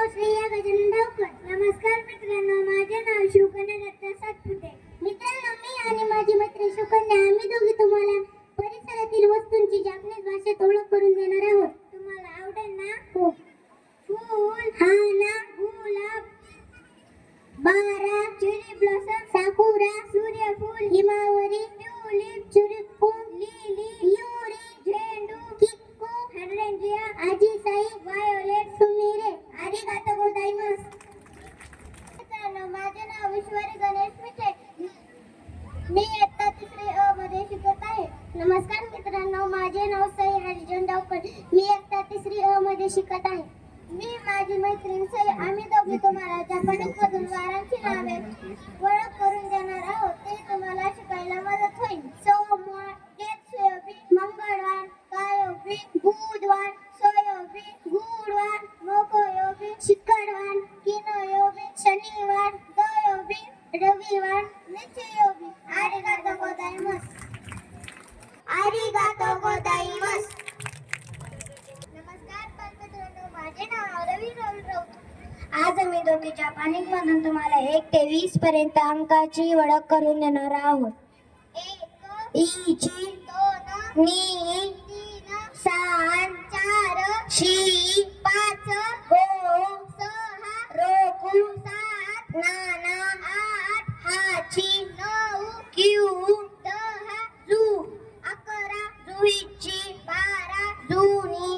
श्रेया गजानन धावकर. नमस्कार मित्रांनो, माझे नाव शिवकन्या दत्ता सातपुते. मित्रांनो, मी आणि माझी मैत्रीण शिवकन्या आम्ही दोघी तुम्हाला परिसरातील वस्तूंची जापनीज भाषेत ओळख करून देणार आहोत. तुम्हाला आवडेल ना? हो. फूल, हाना, गुलाब, बारा, चेरी ब्लॉसम, साकुरा, सूर्यफूल, हिमावरी, ट्यूलिप, चुरिप्पू, लिली, ल्युरी, झेंडू, किक्कू, हायड्रेंजिया, आजीसाई, वायोलेट, सुमिरे. आरिगातो गोजाइमासु. मित्रांनो, माझे नाव ईश्वरी गणेश मिठे. मी इयत्ता 3री अ मध्ये शिकत आहे. नमस्कार मित्रांनो, माझे नाव सई हरिजन डावकर. मी इयत्ता 3री अ मध्ये शिकत आहे. मी माझी मैत्रीण सई आम्ही दोघे तुम्हाला जपानीज मधून वारांची नावे ओळख करून देणार आहोत. ते तुम्हाला शिकायला मदत होईल. सोमवार, केतसुयोबी, मंगळवार, कायोबी, बुधवार, सोयोबी, गुरुवार, मोकोयोबी, शुक्रवार, किनोयोबी, शनिवार, दोयोबी, रविवार, निचयोबी. आरिगातो गोजाइमासु. आरिगातो गोजाइमासु. नमस्कार मित्रांनो, माझे नाव रवी राऊत. आज आम्ही दोघे जपानीज मधून तुम्हाला 1 ते 20 पर्यंत अंकाची ओळख करून देणार आहोत. 1 इची, 2 नी, 3 सान, 4 शी, 5 हो, 6 रोकू, 7 नाना, 8 हाची, 9 क्यू, 10 जू, 11 जुईची, 12 जुनी,